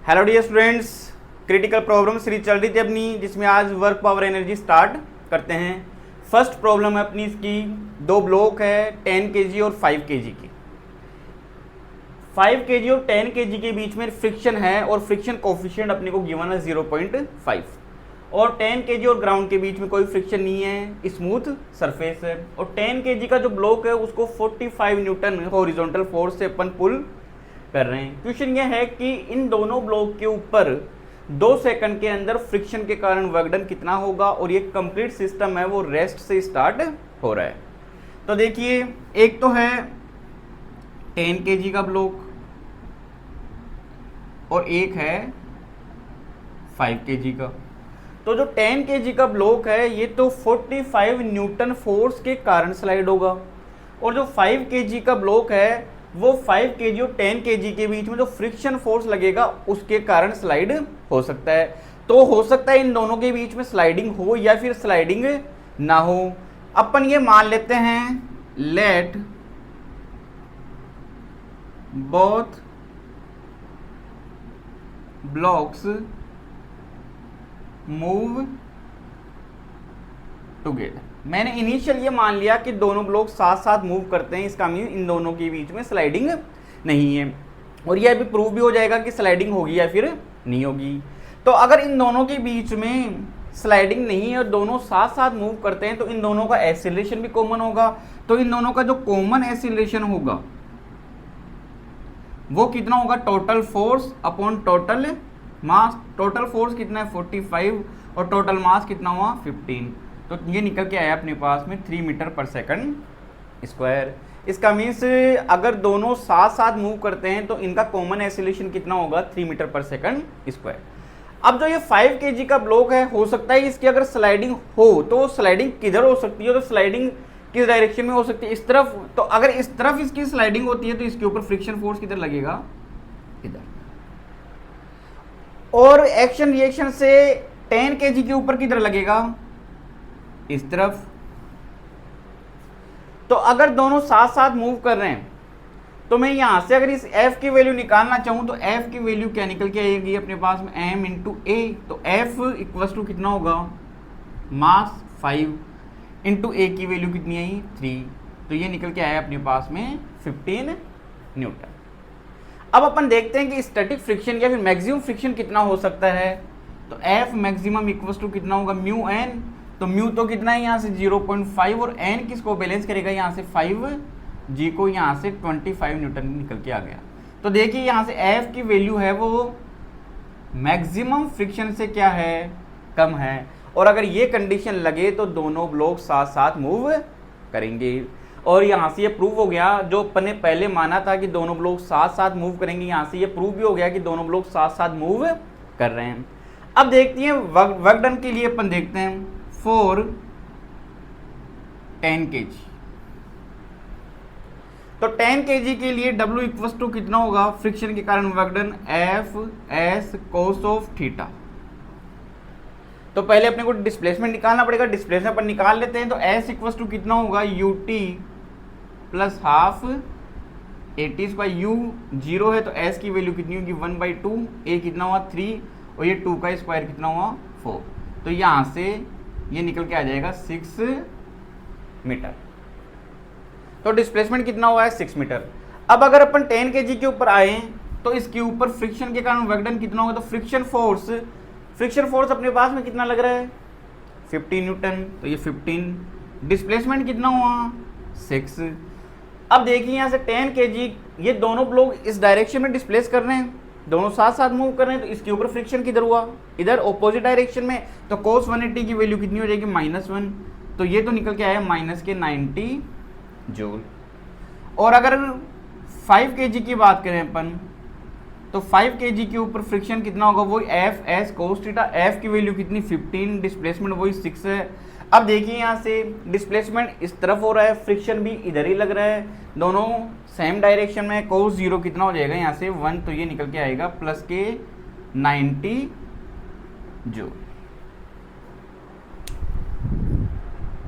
Hello dear students, critical problem series चल रही थी अपनी, जिसमें आज वर्क पावर एनर्जी स्टार्ट करते हैं। फर्स्ट प्रॉब्लम है अपनी इसकी, दो ब्लॉक है 10 kg और 5 kg की। 5 kg और 10 kg के बीच में फ्रिक्शन है और फ्रिक्शन कोफिशिएंट अपने को गिवन है 0.5 और 10 kg और ग्राउंड के बीच में कोई फ्रिक्शन नहीं है, स्मूथ सरफेस है। और 10 kg का जो ब्लॉक है उसको 45 न्यूटन हॉरिजॉन्टल फोर्स से अपन पुल कर रहे हैं। क्वेश्चन यह है कि इन दोनों ब्लॉक के ऊपर 2 सेकंड के अंदर फ्रिक्शन के कारण वर्क डन कितना होगा, और ये कंप्लीट सिस्टम है वो रेस्ट से स्टार्ट हो रहा है। तो देखिए, एक तो है 10 kg का ब्लॉक और एक है 5 kg का। तो जो 10 kg का ब्लॉक है ये तो 45 न्यूटन फोर्स के कारण स्लाइड होगा, और जो 5 kg का ब्लॉक है वो 5 kg और 10 kg के बीच में जो फ्रिक्शन फोर्स लगेगा उसके कारण स्लाइड हो सकता है। तो हो सकता है इन दोनों के बीच में स्लाइडिंग हो या फिर स्लाइडिंग ना हो। अपन ये मान लेते हैं, let both blocks move together. मैंने इनिशियल ये मान लिया कि दोनों ब्लॉक साथ साथ मूव करते हैं, इसका मीन इन दोनों के बीच में स्लाइडिंग नहीं है। और यह भी प्रूव भी हो जाएगा कि स्लाइडिंग होगी या फिर नहीं होगी। तो अगर इन दोनों के बीच में स्लाइडिंग नहीं है और दोनों साथ साथ मूव करते हैं तो इन दोनों का एक्सीलरेशन भी कॉमन होगा। तो इन दोनों का जो कॉमन एक्सीलरेशन होगा वो कितना होगा, total force upon total mass. Total force कितना है 45 और टोटल मास कितना हुआ 15। तो ये निकल के आया अपने पास में 3 मीटर पर सेकंड स्क्वायर। इसका मीन्स अगर दोनों साथ साथ मूव करते हैं तो इनका कॉमन एक्सीलरेशन कितना होगा 3 मीटर पर सेकंड स्क्वायर। अब जो ये 5 kg का ब्लॉक है, हो सकता है इसकी अगर स्लाइडिंग हो तो स्लाइडिंग किधर हो सकती है, तो स्लाइडिंग किस डायरेक्शन में हो सकती है, इस तरफ। तो अगर इस तरफ इसकी स्लाइडिंग होती है तो इसके ऊपर फ्रिक्शन फोर्स किधर लगेगा, इधर। और एक्शन रिएक्शन से 10 kg के ऊपर किधर लगेगा, इस तरफ। तो अगर दोनों साथ साथ मूव कर रहे हैं तो मैं यहां से अगर इस F की वैल्यू निकालना चाहूं तो F की वैल्यू क्या निकल के आएगी अपने पास में, m इंटू ए। तो F इक्वल टू कितना होगा, मास 5 इंटू ए की वैल्यू कितनी आई 3। तो ये निकल के आया अपने पास में 15 न्यूटन। अब अपन देखते हैं कि स्टैटिक फ्रिक्शन या फिर मैक्सिमम फ्रिक्शन कितना हो सकता है। तो F मैक्सिमम इक्वल टू कितना होगा, म्यू एन। तो म्यू तो कितना है यहाँ से 0.5 और एन किसको बैलेंस करेगा, यहाँ से 5 जी को यहाँ से 25 न्यूटन निकल के आ गया। तो देखिए यहाँ से एफ की वैल्यू है वो मैक्सिमम फ्रिक्शन से क्या है, कम है। और अगर ये कंडीशन लगे तो दोनों ब्लॉक साथ साथ मूव करेंगे। और यहाँ से ये प्रूव हो गया, जो अपन ने पहले माना था कि दोनों ब्लॉक साथ साथ मूव करेंगे, यहाँ से ये प्रूव भी हो गया कि दोनों ब्लॉक साथ साथ मूव कर रहे हैं। अब देखते हैं वर्क डन के लिए अपन देखते हैं फॉर 10 kg। तो 10 kg के लिए W इक्वल टू कितना होगा, फ्रिक्शन के कारण work done F S cos of theta. तो पहले अपने को डिस्प्लेसमेंट निकालना पड़ेगा, डिस्प्लेसमेंट पर निकाल लेते हैं। तो S इक्वल टू कितना होगा, UT plus half AT square. U 0 है तो S की वैल्यू कितनी होगी 1/2, A कितना हुआ 3 और ये 2 का स्क्वायर कितना हुआ 4। तो यहाँ से ये निकल के आ जाएगा 6 मीटर। तो डिस्प्लेसमेंट कितना हुआ है 6 मीटर। अब अगर अपन 10 kg के ऊपर आए तो इसके ऊपर फ्रिक्शन के कारण वर्क डन कितना होगा, तो फ्रिक्शन फोर्स अपने पास में कितना लग रहा है 15 न्यूटन। तो ये 15, डिस्प्लेसमेंट कितना हुआ 6। अब देखिए यहाँ से 10 kg ये दोनों ब्लॉक इस डायरेक्शन में डिस्प्लेस कर रहे हैं, दोनों साथ साथ मूव कर रहे हैं। तो इसके ऊपर फ्रिक्शन किधर हुआ, इधर ऑपोजिट डायरेक्शन में। तो cos 180 की वैल्यू कितनी हो जाएगी -1। तो ये तो निकल के आया -90 जूल। और अगर 5 kg की बात करें अपन तो 5 kg के ऊपर फ्रिक्शन कितना होगा, वही F S cos theta. F की वैल्यू कितनी 15, डिस्प्लेसमेंट वही 6 है। अब देखिए यहाँ से डिस्प्लेसमेंट इस तरफ हो रहा है, फ्रिक्शन भी इधर ही लग रहा है, दोनों सेम डायरेक्शन में। कोस 0 कितना हो जाएगा यहाँ से 1। तो ये निकल के आएगा प्लस के 90 जूल।